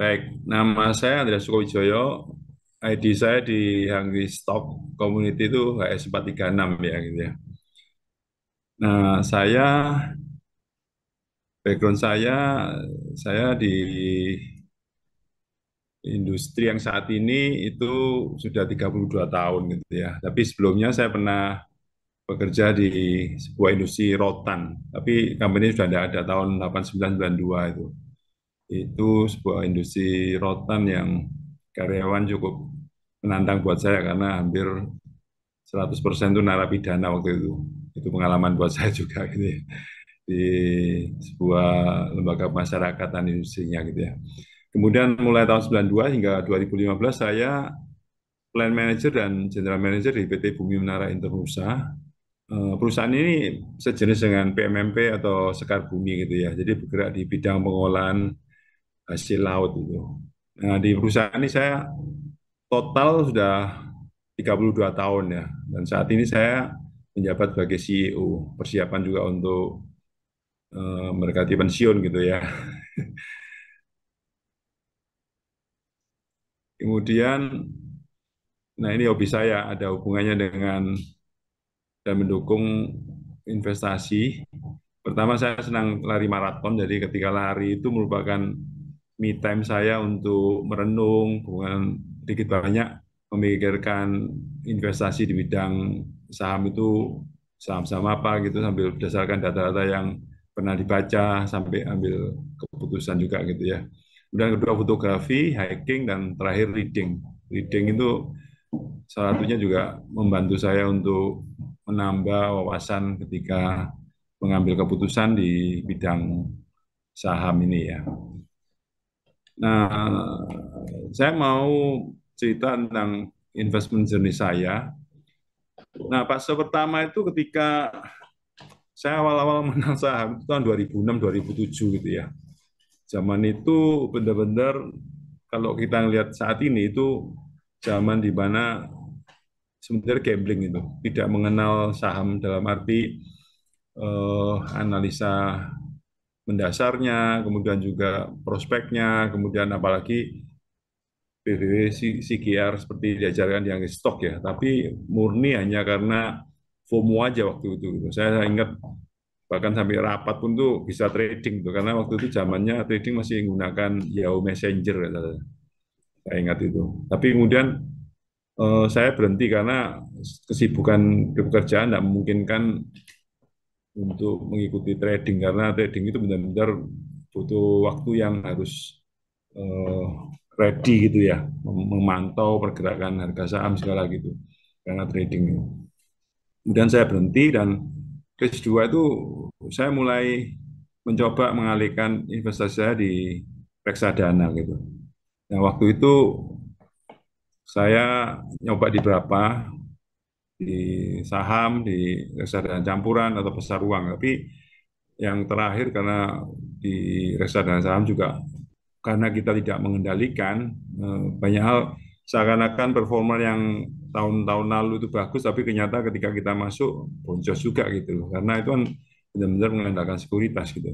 Baik, nama saya Andreas Sukowijoyo. ID saya di Hungry Stock Community itu HS436 ya gitu ya. Nah, background saya di industri yang saat ini itu sudah 32 tahun gitu ya. Tapi sebelumnya saya pernah bekerja di sebuah industri rotan. Tapi company sudah tidak ada tahun 8992 itu. Itu sebuah industri rotan yang karyawan cukup menantang buat saya karena hampir 100% itu narapidana waktu itu. Itu pengalaman buat saya juga gitu ya. Di sebuah lembaga masyarakatan industrinya gitu ya. Kemudian mulai tahun 92 hingga 2015 saya Plan Manager dan General Manager di PT Bumi Menara Internusa. Perusahaan ini sejenis dengan PMMP atau Sekar Bumi gitu ya. Jadi bergerak di bidang pengolahan hasil laut itu. Nah, di perusahaan ini saya total sudah 32 tahun ya. Dan saat ini saya menjabat sebagai CEO. Persiapan juga untuk mendekati pensiun gitu ya. Kemudian, nah ini hobi saya ada hubungannya dengan dan mendukung investasi. Pertama saya senang lari maraton, jadi ketika lari itu merupakan me time saya untuk merenung, bukan sedikit banyak memikirkan investasi di bidang saham itu saham-saham apa gitu sambil berdasarkan data-data yang pernah dibaca sampai ambil keputusan juga gitu ya. Kemudian kedua fotografi, hiking, dan terakhir reading. Reading itu salah satunya juga membantu saya untuk menambah wawasan ketika mengambil keputusan di bidang saham ini ya. Nah, saya mau cerita tentang investment journey saya. Nah, fase pertama itu ketika saya awal-awal mengenal saham itu tahun 2006, 2007 gitu ya. Zaman itu benar-benar kalau kita lihat saat ini itu zaman di mana sebenarnya gambling itu tidak mengenal saham dalam arti analisa mendasarnya, kemudian juga prospeknya, kemudian apalagi PBW CGR seperti diajarkan yang stok ya, tapi murni hanya karena FOMO aja waktu itu. Gitu. Saya ingat bahkan sampai rapat pun tuh bisa trading tuh, karena waktu itu zamannya trading masih menggunakan Yahoo Messenger. Saya ingat itu. Tapi kemudian saya berhenti karena kesibukan di pekerjaan tidak memungkinkan untuk mengikuti trading karena trading itu benar-benar butuh waktu yang harus eh, ready gitu ya, memantau pergerakan harga saham segala gitu karena trading. Kemudian saya berhenti dan case 2 itu saya mulai mencoba mengalihkan investasi saya di reksadana gitu. Nah, waktu itu saya nyoba di beberapa di saham, di reksadana campuran atau pasar uang. Tapi yang terakhir karena di reksadana saham juga karena kita tidak mengendalikan banyak hal seakan-akan performa yang tahun-tahun lalu itu bagus, tapi ternyata ketika kita masuk boncos juga gitu loh. Karena itu kan benar-benar mengandalkan sekuritas gitu.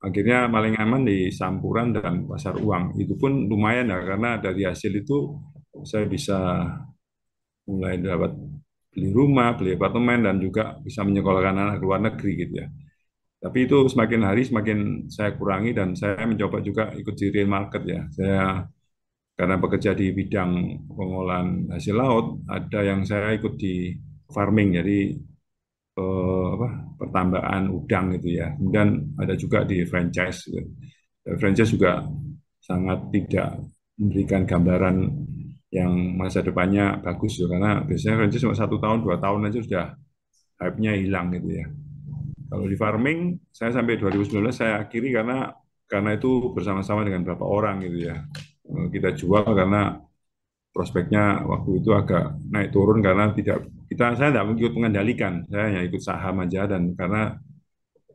Akhirnya paling aman di campuran dan pasar uang. Itu pun lumayan ya karena dari hasil itu saya bisa mulai dapat beli rumah, beli apartemen, dan juga bisa menyekolahkan anak ke luar negeri gitu ya. Tapi itu semakin hari semakin saya kurangi dan saya mencoba juga ikut di real market ya. Saya karena bekerja di bidang pengolahan hasil laut, ada yang saya ikut di farming, jadi apa, pertambahan udang gitu ya. Kemudian ada juga di franchise. Gitu. Dan franchise juga sangat tidak memberikan gambaran yang masa depannya bagus ya, karena biasanya franchise cuma 1 tahun, 2 tahun aja sudah hype-nya hilang gitu ya. Kalau di farming, saya sampai 2019 saya akhiri karena itu bersama-sama dengan beberapa orang gitu ya. Kita jual karena prospeknya waktu itu agak naik turun karena tidak saya tidak ikut mengendalikan, saya hanya ikut saham aja dan karena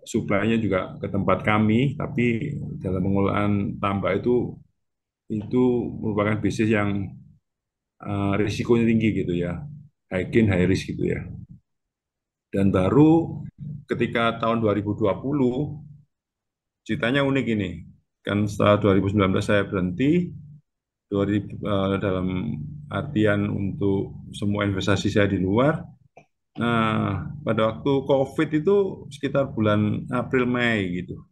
suplainya juga ke tempat kami, tapi dalam pengolahan tambak itu merupakan bisnis yang risikonya tinggi gitu ya, high gain high risk gitu ya. Dan baru ketika tahun 2020 ceritanya unik ini. Kan setelah 2019 saya berhenti, 2000, dalam artian untuk semua investasi saya di luar. Nah, pada waktu COVID itu sekitar bulan April Mei gitu.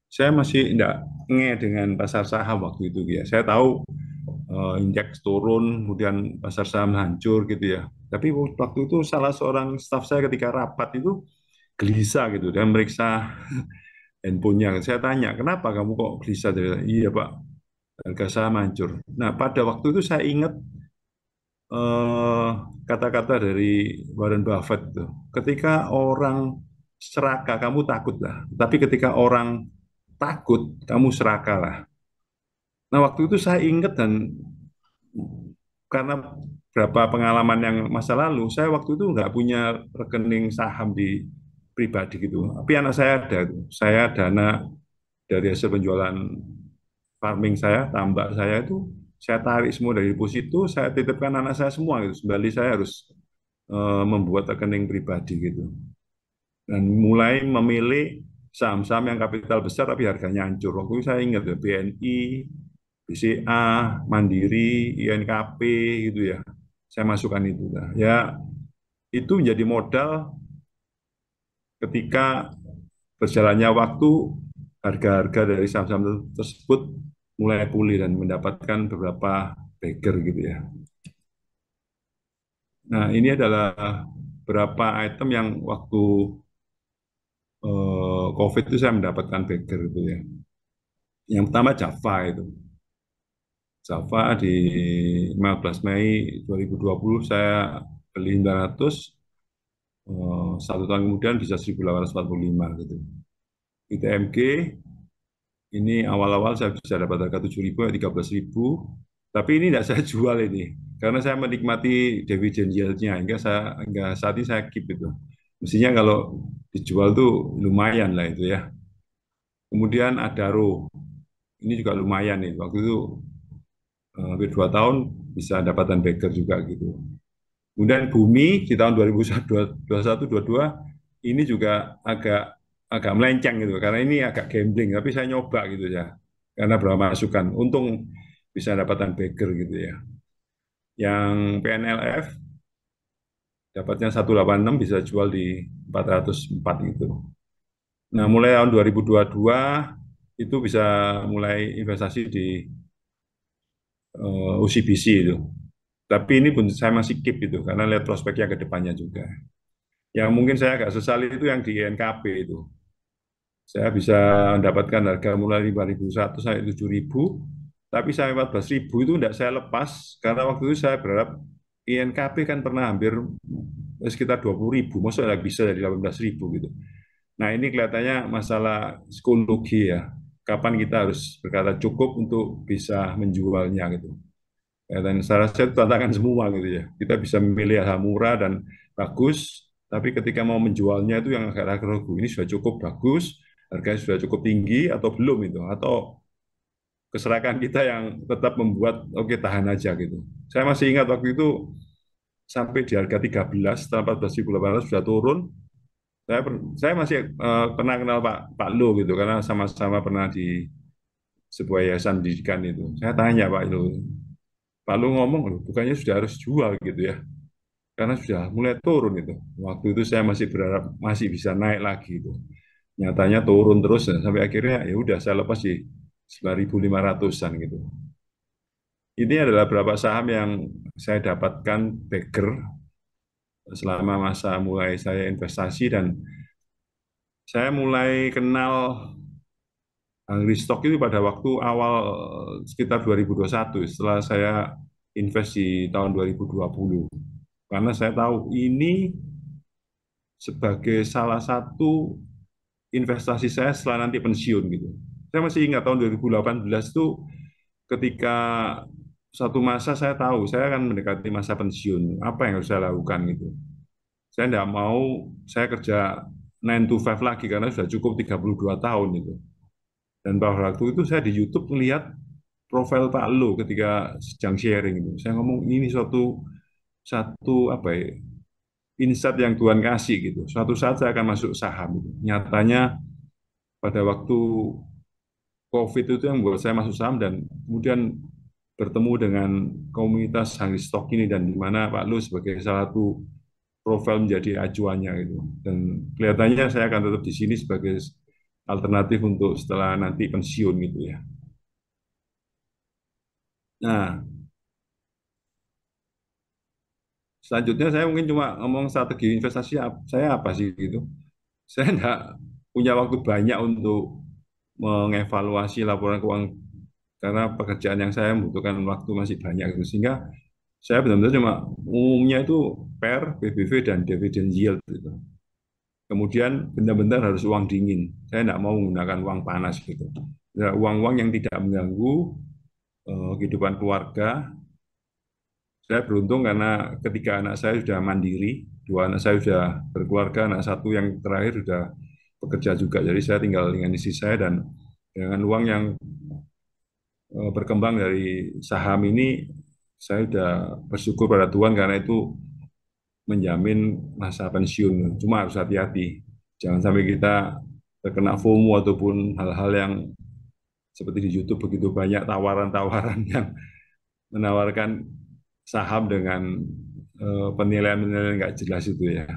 Saya masih tidak nge dengan pasar saham waktu itu ya. Saya tahu indeks turun, kemudian pasar saham hancur gitu ya. Tapi waktu itu salah seorang staf saya ketika rapat itu gelisah gitu dan meriksa handphonenya. Saya tanya, kenapa kamu kok gelisah? Dia bilang, iya Pak, harga saham hancur. Nah, pada waktu itu saya ingat eh, kata-kata dari Warren Buffett itu. Ketika orang serakah, kamu takutlah. Tapi ketika orang takut, kamu serakahlah. Nah, waktu itu saya ingat dan karena berapa pengalaman yang masa lalu, saya waktu itu nggak punya rekening saham di pribadi gitu. Tapi anak saya ada, saya dana dari hasil penjualan farming saya, tambak saya itu saya tarik semua dari deposito, saya titipkan anak saya semua gitu. Kembali saya harus membuat rekening pribadi gitu. Dan mulai memilih saham-saham yang kapital besar tapi harganya hancur. Waktu itu saya ingat ya, BNI, BCA, Mandiri, INKP gitu ya. Saya masukkan itu. Nah, ya itu menjadi modal ketika berjalannya waktu, harga-harga dari saham-saham tersebut mulai pulih dan mendapatkan beberapa bagger gitu ya. Nah, ini adalah beberapa item yang waktu COVID itu saya mendapatkan bagger itu ya. Yang pertama Java itu. Java di 15 Mei 2020 saya beli 900, satu tahun kemudian bisa 1845 gitu. ITMG ini awal-awal saya bisa dapat harga 7.000 ya 13.000, tapi ini tidak saya jual ini karena saya menikmati dividen yield-nya hingga saat ini saya keep itu. Mestinya kalau dijual tuh lumayan lah itu ya. Kemudian Adaro ini juga lumayan nih waktu itu hampir 2 tahun bisa dapatan bagger juga gitu. Kemudian Bumi di tahun 2021-22 ini juga agak agak melenceng gitu karena ini agak gambling tapi saya nyoba gitu ya karena berapa masukan untung bisa dapatan bagger gitu ya. Yang PNLF dapatnya 186 bisa jual di 404 gitu. Nah, mulai tahun 2022 itu bisa mulai investasi di OCBC itu. Tapi ini pun saya masih keep itu karena lihat prospeknya ke depannya juga. Yang mungkin saya agak sesali itu yang di INKP itu. Saya bisa mendapatkan harga mulai 5.100 sampai 7.000, tapi sampai 14.000 itu tidak saya lepas karena waktu itu saya berharap INKP kan pernah hampir sekitar 20.000, maksudnya nggak bisa jadi 18.000 gitu. Nah ini kelihatannya masalah psikologi ya. Kapan kita harus berkata cukup untuk bisa menjualnya gitu. Ya, dan saya rasa itu tantangan semua gitu ya. Kita bisa memilih hal murah dan bagus, tapi ketika mau menjualnya itu yang agak ragu-ragu. Ini sudah cukup bagus, harganya sudah cukup tinggi atau belum itu, atau keserakahan kita yang tetap membuat oke tahan aja gitu. Saya masih ingat waktu itu sampai di harga 13, setelah 14.800 sudah turun. Saya masih pernah kenal Pak Lo gitu karena sama-sama pernah di sebuah yayasan pendidikan itu. Saya tanya Pak Lo, Pak Lo ngomong, loh, bukannya sudah harus jual gitu ya, karena sudah mulai turun itu. Waktu itu saya masih berharap masih bisa naik lagi itu. Nyatanya turun terus ya, sampai akhirnya ya udah saya lepas di 9.500-an gitu. Ini adalah beberapa saham yang saya dapatkan bagger selama masa mulai saya investasi dan saya mulai kenal Hungry Stock itu pada waktu awal sekitar 2021 setelah saya invest di tahun 2020. Karena saya tahu ini sebagai salah satu investasi saya setelah nanti pensiun gitu. Saya masih ingat tahun 2018 itu ketika satu masa saya tahu saya akan mendekati masa pensiun, apa yang harus saya lakukan gitu. Saya tidak mau saya kerja 9 to 5 lagi karena sudah cukup 32 tahun itu. Dan pada waktu itu saya di YouTube melihat profil Pak Lo ketika sedang sharing itu. Saya ngomong ini suatu satu apa ya, insight yang Tuhan kasih gitu. Suatu saat saya akan masuk saham gitu. Nyatanya pada waktu COVID itu yang membuat saya masuk saham dan kemudian bertemu dengan komunitas Hangri Stock ini dan di mana Pak Lu sebagai salah satu profil menjadi acuannya gitu. Dan kelihatannya saya akan tetap di sini sebagai alternatif untuk setelah nanti pensiun gitu ya. Nah, selanjutnya saya mungkin cuma ngomong strategi investasi saya apa sih gitu. Saya enggak punya waktu banyak untuk mengevaluasi laporan keuangan karena pekerjaan yang saya membutuhkan waktu masih banyak gitu. Sehingga saya benar-benar cuma umumnya itu PER, PBV, dan dividend yield gitu. Kemudian benar-benar harus uang dingin. Saya tidak mau menggunakan uang panas gitu. Ya, uang-uang yang tidak mengganggu kehidupan keluarga. Saya beruntung karena ketika anak saya sudah mandiri, dua anak saya sudah berkeluarga, anak satu yang terakhir sudah bekerja juga. Jadi saya tinggal dengan istri saya dan dengan uang yang berkembang dari saham ini, saya sudah bersyukur pada Tuhan karena itu menjamin masa pensiun. Cuma harus hati-hati. Jangan sampai kita terkena FOMO ataupun hal-hal yang seperti di YouTube begitu banyak tawaran-tawaran yang menawarkan saham dengan penilaian-penilaian nggak jelas itu ya.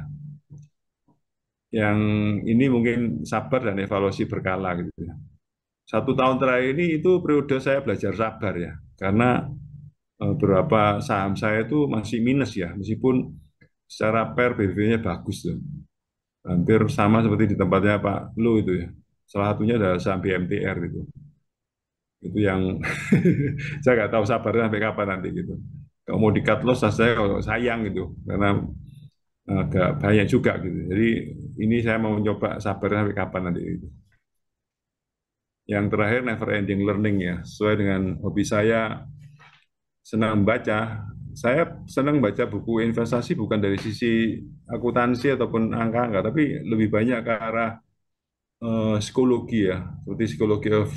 Yang ini mungkin sabar dan evaluasi berkala gitu ya. 1 tahun terakhir ini itu periode saya belajar sabar ya, karena beberapa saham saya itu masih minus ya, meskipun secara PER BBV-nya bagus tuh. Hampir sama seperti di tempatnya Pak Lu itu ya. Salah satunya adalah saham BMTR gitu. Itu yang saya nggak tahu sabarnya sampai kapan nanti gitu. Kalau mau di-cut loss, saya kalau sayang gitu, karena agak banyak juga gitu. Jadi ini saya mau coba sabarnya sampai kapan nanti gitu. Yang terakhir never ending learning ya, sesuai dengan hobi saya senang membaca. Saya senang baca buku investasi bukan dari sisi akuntansi ataupun angka-angka, tapi lebih banyak ke arah psikologi ya, seperti psikologi of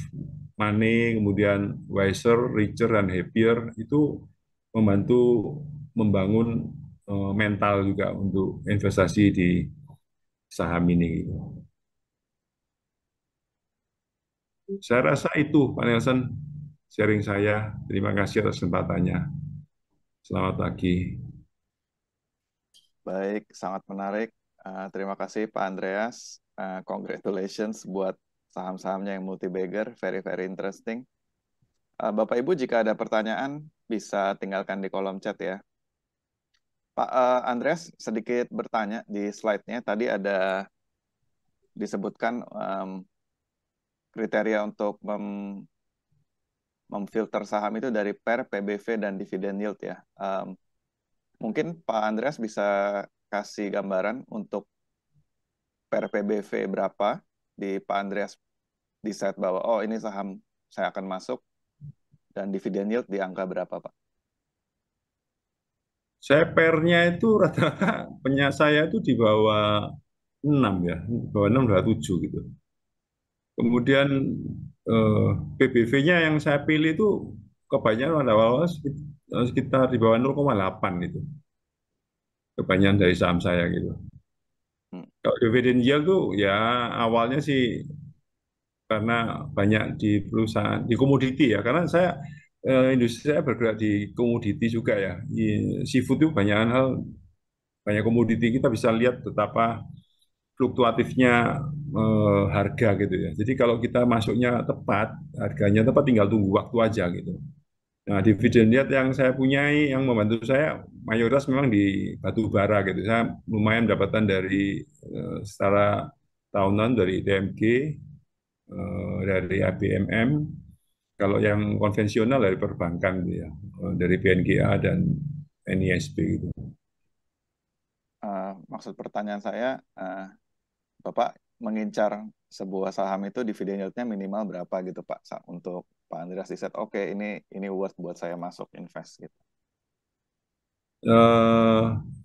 money, kemudian wiser, richer, dan happier itu membantu membangun mental juga untuk investasi di saham ini. Saya rasa itu, Pak Nelson, sharing saya. Terima kasih atas kesempatannya. Selamat pagi. Baik, sangat menarik. Terima kasih Pak Andreas. Congratulations buat saham-sahamnya yang multi-bagger. Very, very interesting. Bapak Ibu, jika ada pertanyaan, bisa tinggalkan di kolom chat ya. Pak Andreas, sedikit bertanya di slide-nya. Tadi ada disebutkan kriteria untuk memfilter saham itu dari PER, PBV, dan dividend yield ya. Mungkin Pak Andreas bisa kasih gambaran untuk PER PBV berapa di Pak Andreas di set bahwa oh ini saham saya akan masuk dan dividen yield di angka berapa Pak? Saya pernya itu rata-rata punya saya itu di bawah 6 ya, di bawah 6 bawah 7 gitu. Kemudian PBV-nya yang saya pilih itu kebanyakan pada bawah sekitar di bawah 0,8 itu. Kebanyakan dari saham saya gitu. Kalau dividen yield tuh ya awalnya sih karena banyak di perusahaan di komoditi ya, karena saya industri saya bergerak di komoditi juga ya. Di seafood itu banyak hal, banyak komoditi, kita bisa lihat betapa fluktuatifnya harga gitu ya. Jadi kalau kita masuknya tepat, harganya tepat, tinggal tunggu waktu aja gitu. Nah, dividen yield yang saya punyai, yang membantu saya, mayoritas memang di batu bara gitu. Saya lumayan mendapatkan dari secara tahunan dari TMG, dari ABMM, kalau yang konvensional dari perbankan gitu ya, dari BNGA dan NISB gitu. Maksud pertanyaan saya, Bapak mengincar sebuah saham itu dividen yield-nya minimal berapa gitu Pak untuk Pak Andreas di set oke ini worth buat saya masuk invest gitu.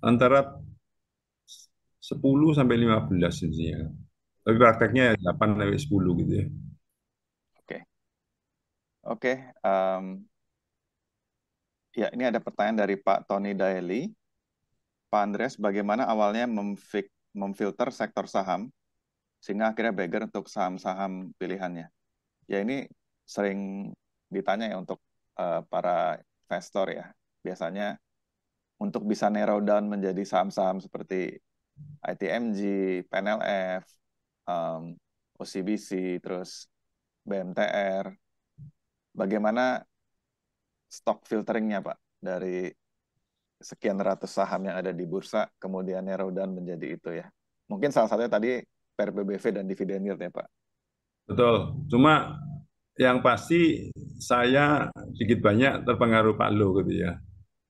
Antara 10 sampai 15 intinya. Tapi prakteknya ya 8 sampai 10 gitu ya. Oke. Oke, ya ini ada pertanyaan dari Pak Tony Daeli. Pak Andreas, bagaimana awalnya memfilter sektor saham sehingga akhirnya bagger untuk saham-saham pilihannya? Ya ini sering ditanya ya untuk para investor ya. Biasanya untuk bisa narrow down menjadi saham-saham seperti ITMG, PNLF, um, OCBC, terus BMTR. Bagaimana stock filteringnya, Pak, dari sekian ratus saham yang ada di bursa, kemudian narrow down menjadi itu ya. Mungkin salah satunya tadi PRBBV dan dividen yield ya, Pak. Betul. Cuma yang pasti saya sedikit banyak terpengaruh Pak Lo gitu ya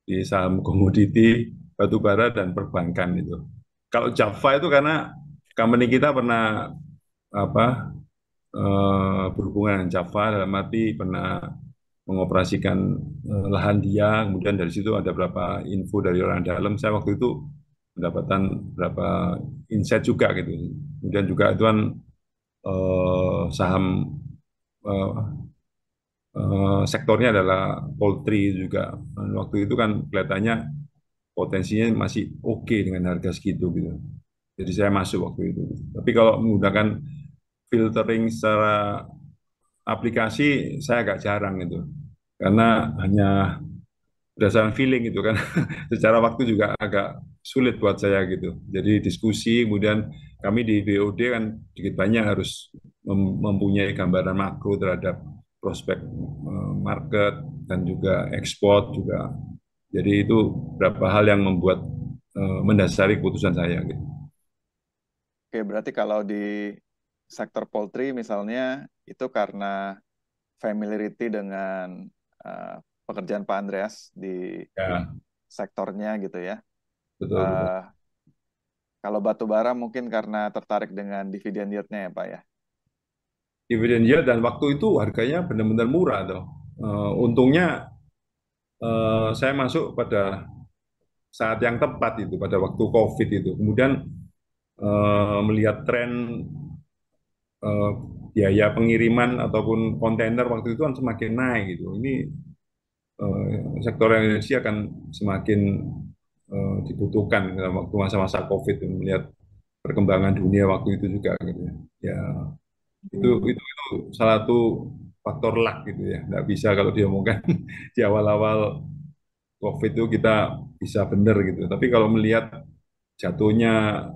di saham komoditi, batu bara dan perbankan itu. Kalau Java itu karena company kita pernah apa berhubungan dengan Java dalam arti pernah mengoperasikan lahan dia, kemudian dari situ ada berapa info dari orang dalam. Saya waktu itu mendapatkan berapa insight juga gitu. Kemudian juga itu kan saham eh, sektornya adalah poultry juga. Dan waktu itu kan kelihatannya potensinya masih oke dengan harga segitu gitu. Jadi saya masuk waktu itu. Tapi kalau menggunakan filtering secara aplikasi saya agak jarang itu. Karena hanya berdasarkan feeling itu kan. Secara waktu juga agak sulit buat saya gitu. Jadi diskusi, kemudian kami di BOD kan sedikit banyak harus mempunyai gambaran makro terhadap prospek market dan juga ekspor juga. Jadi itu beberapa hal yang membuat mendasari keputusan saya gitu. Oke, berarti kalau di sektor poultry misalnya itu karena familiarity dengan uh, pekerjaan Pak Andreas di Ya, sektornya gitu ya. betul betul. Uh, Kalau batu bara mungkin karena tertarik dengan dividen yield-nya ya Pak ya. Dividen yield dan waktu itu harganya benar-benar murah tuh. Untungnya saya masuk pada saat yang tepat itu pada waktu COVID itu. Kemudian melihat tren eh, biaya pengiriman ataupun kontainer waktu itu kan semakin naik gitu. Ini sektor energi akan semakin dibutuhkan dalam waktu masa-masa COVID melihat perkembangan dunia waktu itu juga gitu ya. Ya itu salah satu faktor luck gitu ya. Nggak bisa kalau diomongkan di awal-awal COVID itu kita bisa benar gitu. Tapi kalau melihat jatuhnya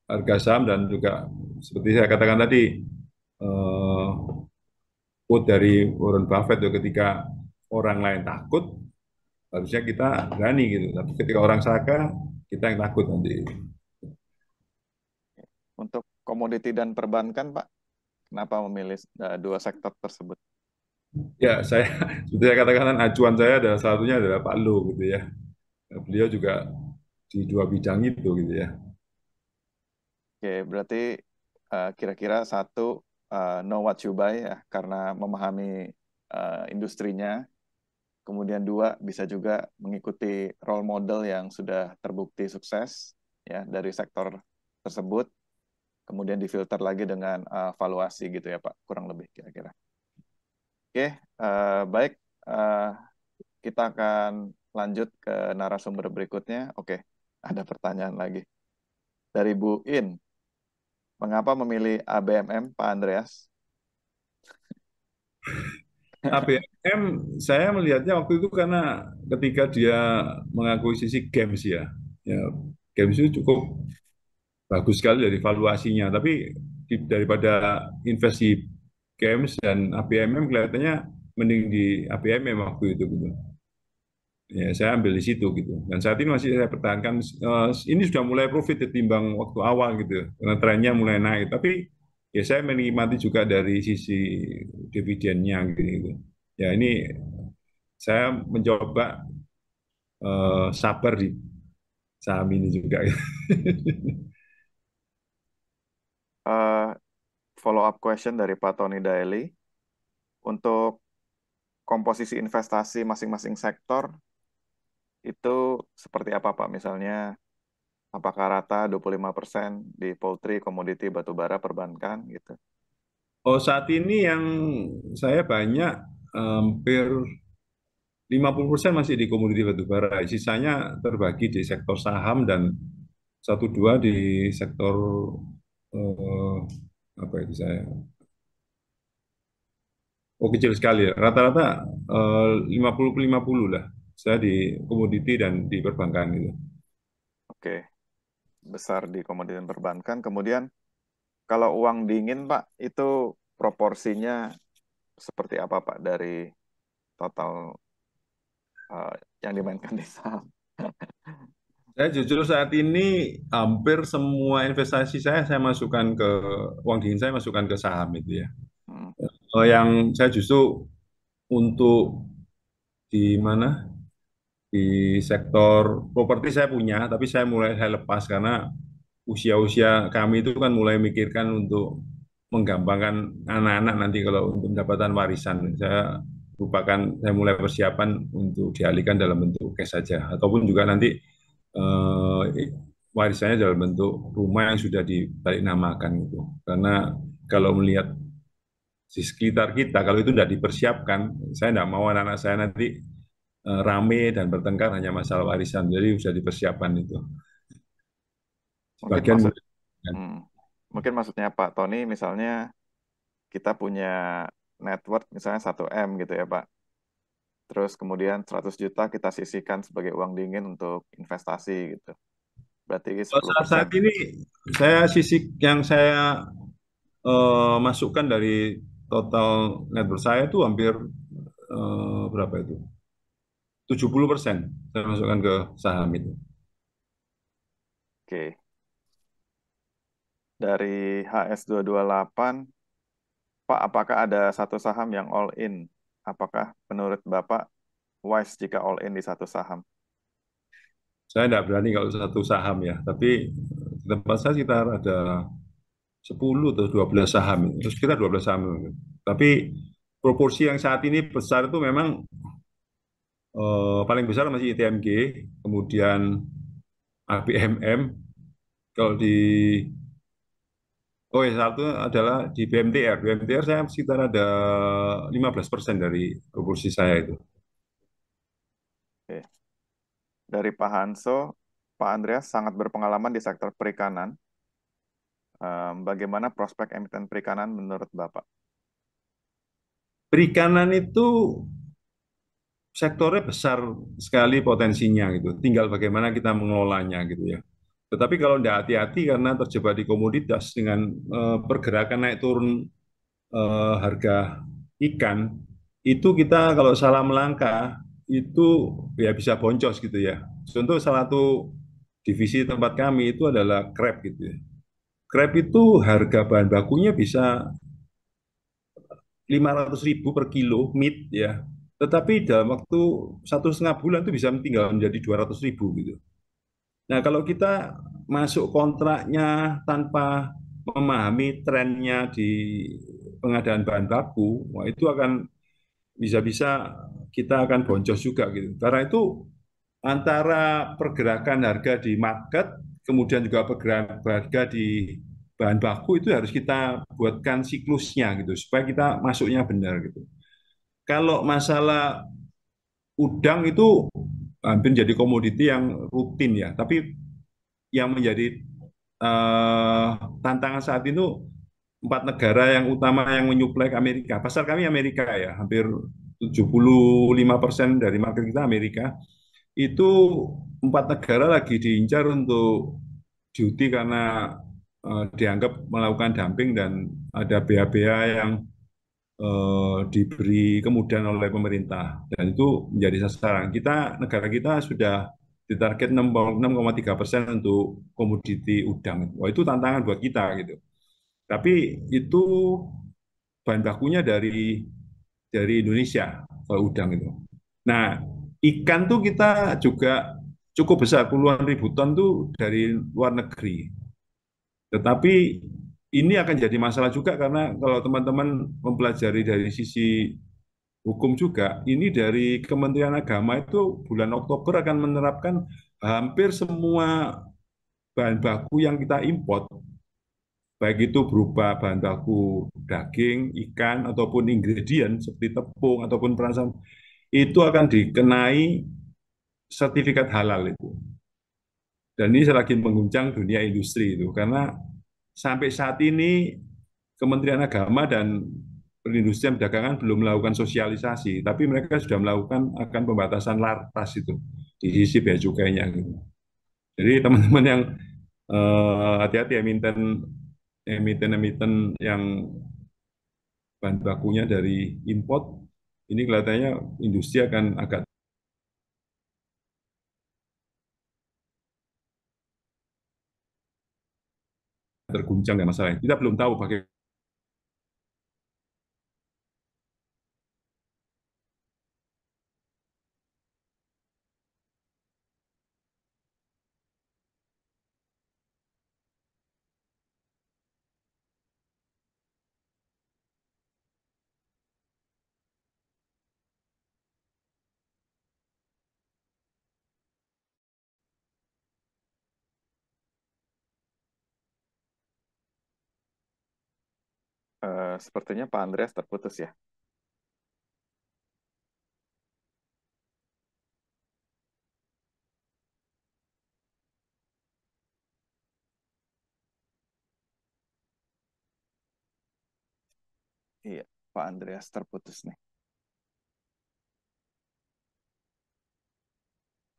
harga saham dan juga seperti saya katakan tadi eh, quote dari Warren Buffett itu ketika orang lain takut harusnya kita berani gitu. Tapi ketika orang saka kita yang takut nanti. Untuk komoditi dan perbankan Pak, kenapa memilih dua sektor tersebut? Ya saya seperti saya katakan acuan saya adalah salah satunya adalah Pak Lu gitu ya. Beliau juga di dua bidang itu gitu ya. Oke, berarti kira-kira satu know what you buy ya, karena memahami industrinya. Kemudian dua, bisa juga mengikuti role model yang sudah terbukti sukses ya dari sektor tersebut. Kemudian difilter lagi dengan valuasi gitu ya Pak, kurang lebih kira-kira. Oke, baik. Eh, kita akan lanjut ke narasumber berikutnya. Oke, ada pertanyaan lagi. Dari Bu In, mengapa memilih ABMM, Pak Andreas? ABM saya melihatnya waktu itu karena ketika dia mengakuisisi games ya, ya games itu cukup bagus sekali dari valuasinya. Tapi daripada investasi games dan ABMM kelihatannya mending di ABMM waktu itu gitu. Ya, saya ambil di situ gitu. Dan saat ini masih saya pertahankan. Ini sudah mulai profit ketimbang waktu awal gitu, karena trennya mulai naik. Tapi ya saya menikmati juga dari sisi dividennya gitu. Ya ini saya mencoba sabar di saham ini juga. Eh, Follow up question dari Pak Tony Daly. Untuk komposisi investasi masing-masing sektor, itu seperti apa Pak? Misalnya, apakah rata 25% di poultry, komoditi, batubara, perbankan gitu? Oh, saat ini yang saya banyak hampir 50% masih di komoditi batubara. Sisanya terbagi di sektor saham dan satu dua di sektor eh, apa itu saya Oh, kecil sekali ya. Rata-rata 50-50 lah. Saya di komoditi dan di perbankan itu. Oke, besar di komoditi dan perbankan. Kemudian kalau uang dingin, Pak, itu proporsinya seperti apa, Pak, dari total yang dimainkan di saham? Saya jujur saat ini hampir semua investasi saya masukkan ke uang dingin, saya masukkan ke saham itu ya. Hmm, Yang saya justru untuk di mana, di sektor properti saya punya, tapi saya lepas karena usia-usia kami itu kan mulai mikirkan untuk menggampangkan anak-anak nanti kalau untuk mendapatkan warisan. Saya mulai persiapan untuk dialihkan dalam bentuk cash saja, ataupun juga nanti eh, warisannya dalam bentuk rumah yang sudah dibalik namakan gitu. Karena kalau melihat di sekitar kita, kalau itu tidak dipersiapkan, saya tidak mau anak-anak saya nanti rame dan bertengkar hanya masalah warisan. Jadi sudah dipersiapkan itu. mungkin Sebagian maksud mudah. Kan. hmm, mungkin maksudnya Pak Tony misalnya kita punya net worth misalnya 1 M gitu ya, Pak. Terus kemudian 100 juta kita sisihkan sebagai uang dingin untuk investasi gitu. Berarti Kalau sepuluh saat persen. ini yang saya masukkan dari total net worth saya itu hampir berapa itu? 70% saya masukkan ke saham itu. Oke. Dari HS228, Pak, apakah ada satu saham yang all in? Apakah menurut Bapak wise jika all in di satu saham? Saya tidak berani kalau satu saham ya, tapi di tempat saya sekitar ada 10 atau 12 saham, terus kita 12 saham. Tapi proporsi yang saat ini besar itu memang paling besar masih ITMG, kemudian ABMM, kalau di oh ya satu adalah di BMTR. BMTR saya sekitar ada 15% dari proporsi saya itu. Oke. Dari Pak Hanso, Pak Andreas sangat berpengalaman di sektor perikanan. Bagaimana prospek emiten perikanan menurut Bapak? Perikanan itu sektornya besar sekali potensinya gitu. Tinggal bagaimana kita mengelolanya gitu ya. Tetapi kalau tidak hati-hati karena terjebak di komoditas dengan pergerakan naik turun harga ikan, itu kita kalau salah melangkah itu ya bisa boncos gitu ya. Contoh salah satu divisi tempat kami itu adalah crab gitu ya. Crab itu harga bahan bakunya bisa 500.000 per kilo meat ya. Tetapi dalam waktu 1,5 bulan itu bisa tinggal menjadi 200.000 gitu. Nah, kalau kita masuk kontraknya tanpa memahami trennya di pengadaan bahan baku, wah itu akan bisa-bisa kita akan boncos juga gitu. Karena itu antara pergerakan harga di market, kemudian juga pergerakan harga di bahan baku itu harus kita buatkan siklusnya gitu, supaya kita masuknya benar gitu. Kalau masalah udang itu hampir jadi komoditi yang rutin ya, tapi yang menjadi eh, tantangan saat itu 4 negara yang utama yang menyuplai ke Amerika. Pasar kami Amerika ya, hampir 75% dari market kita Amerika. Itu 4 negara lagi diincar untuk duty karena dianggap melakukan dumping dan ada BA-BA yang diberi kemudahan oleh pemerintah dan itu menjadi sasaran. Negara kita sudah ditarget 6,3% untuk komoditi udang. Wah, itu tantangan buat kita gitu. Tapi itu bahan bakunya dari Indonesia kalau udang itu. Nah, ikan tuh kita juga cukup besar, puluhan ribu ton tuh dari luar negeri. Tetapi ini akan jadi masalah juga karena kalau teman-teman mempelajari dari sisi hukum juga, ini dari Kementerian Agama itu bulan Oktober akan menerapkan hampir semua bahan baku yang kita import, baik itu berupa bahan baku daging, ikan, ataupun ingredient seperti tepung ataupun perasan, itu akan dikenai sertifikat halal itu. Dan ini lagi mengguncang dunia industri itu, karena sampai saat ini Kementerian Agama dan perindustrian perdagangan belum melakukan sosialisasi, tapi mereka sudah melakukan akan pembatasan lartas itu di sisi bea cukainya gitu. Jadi teman-teman yang hati-hati emiten emiten yang bahan bakunya dari import, ini kelihatannya industri akan agak terguncang dengan masalah ini. Kita belum tahu bagaimana. Sepertinya Pak Andreas terputus ya. Iya, Pak Andreas terputus nih.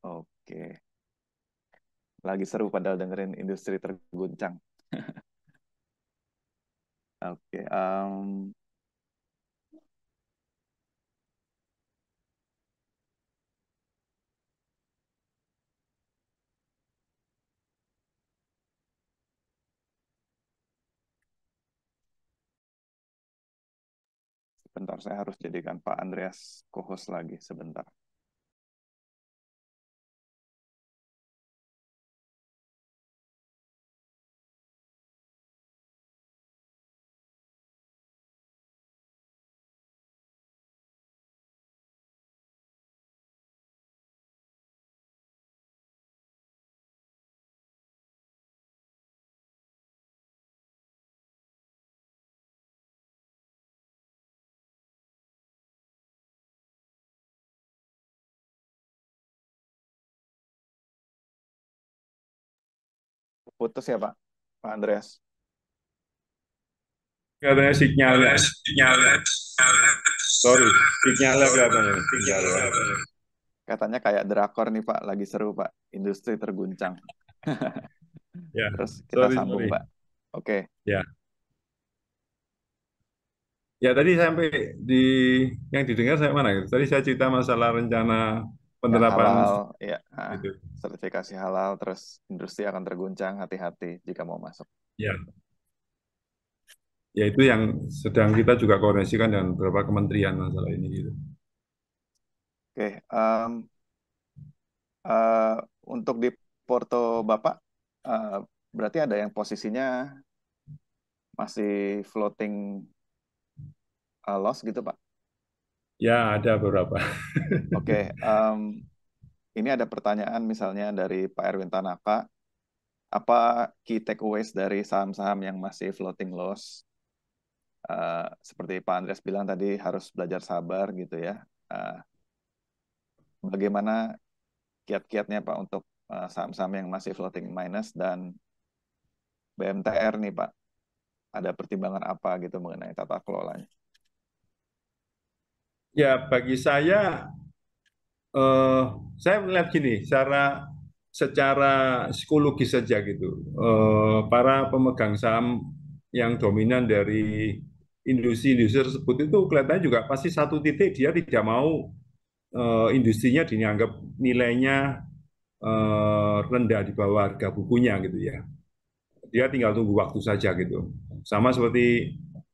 Oke, lagi seru padahal dengerin industri terguncang. Oke, sebentar saya harus jadikan Pak Andreas co-host lagi sebentar. Putus ya Pak, Pak Andreas. Kelihatannya sinyalnya, sorry, sinyalnya kelihatannya, sinyalnya. Katanya kayak drakor nih Pak, lagi seru Pak, industri terguncang. Ya, Terus kita sorry, sambung sorry. Pak. Oke, Ya, ya tadi sampai di yang didengar saya mana gitu. Tadi saya cerita masalah rencana yang penerapan halal, ya, itu. sertifikasi halal, terus industri akan terguncang, hati-hati jika mau masuk. Ya, ya itu yang sedang kita juga koordinasikan dengan beberapa kementerian masalah ini gitu. Oke, eh, untuk di Porto Bapak, eh, berarti ada yang posisinya masih floating loss gitu Pak? Ya, ada beberapa. Oke, ini ada pertanyaan misalnya dari Pak Erwin Tanaka, apa key takeaways dari saham-saham yang masih floating loss? Seperti Pak Andreas bilang tadi harus belajar sabar gitu ya. Eh, Bagaimana kiat-kiatnya Pak untuk saham-saham yang masih floating minus dan BMTR nih Pak? Ada pertimbangan apa gitu mengenai tata kelolanya? Ya, bagi eh, saya melihat gini, secara psikologis saja gitu. Para pemegang saham yang dominan dari industri-industri tersebut itu kelihatannya juga pasti satu titik dia tidak mau industrinya dianggap nilainya rendah di bawah harga bukunya gitu ya. Dia tinggal tunggu waktu saja gitu. Sama seperti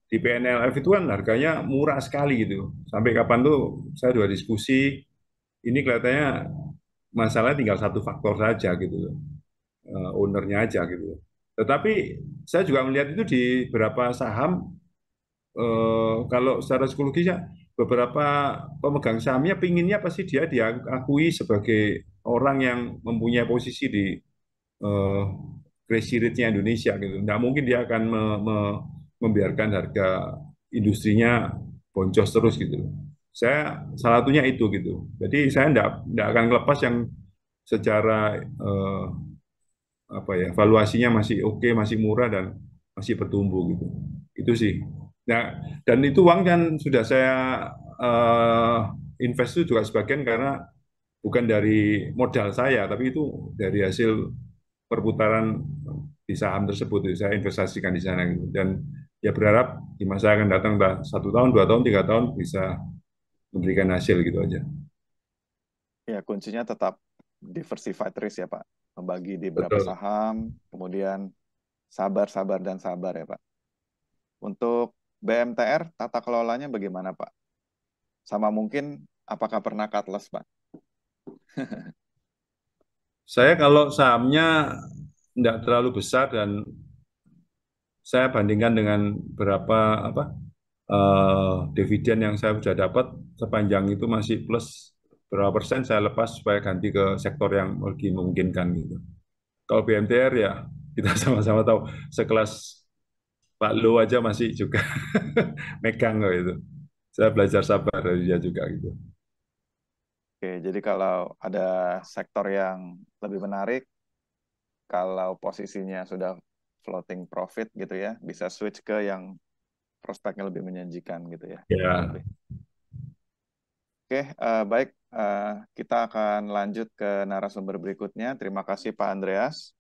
di PNLF itu kan harganya murah sekali gitu. Sampai kapan tuh saya sudah diskusi, ini kelihatannya masalahnya tinggal satu faktor saja gitu, ownernya aja gitu. Tetapi saya juga melihat itu di beberapa saham, kalau secara psikologisnya beberapa pemegang sahamnya pinginnya pasti dia diakui sebagai orang yang mempunyai posisi di eh, crazy rate-nya Indonesia gitu. Nggak mungkin dia akan membiarkan harga industrinya boncos terus gitu. Saya salah satunya itu gitu. Jadi saya nggak akan lepas yang secara apa ya valuasinya masih oke, masih murah dan masih bertumbuh gitu. Itu sih. Nah, dan itu uang kan sudah saya eh, invest itu juga sebagian karena bukan dari modal saya, tapi itu dari hasil perputaran di saham tersebut. Jadi saya investasikan di sana gitu. Dan ya berharap di masa akan datang, entah 1 tahun, 2 tahun, 3 tahun bisa memberikan hasil gitu aja. Ya, kuncinya tetap diversified risk ya, Pak. Membagi di beberapa Betul. saham, kemudian sabar, sabar, dan sabar ya, Pak. Untuk BMTR, tata kelolanya bagaimana, Pak? Sama mungkin, apakah pernah cut loss, Pak? Saya kalau sahamnya tidak terlalu besar dan saya bandingkan dengan berapa apa dividen yang saya sudah dapat sepanjang itu masih plus berapa persen saya lepas supaya ganti ke sektor yang lebih memungkinkan gitu. Kalau BMTR ya kita sama-sama tahu sekelas Pak Lo aja masih juga megang kok itu. Saya belajar sabar dari dia juga gitu. Oke, jadi kalau ada sektor yang lebih menarik, kalau posisinya sudah floating profit gitu ya, bisa switch ke yang prospeknya lebih menjanjikan gitu ya, kurang Ya, lebih. Oke, baik. Kita akan lanjut ke narasumber berikutnya. Terima kasih Pak Andreas.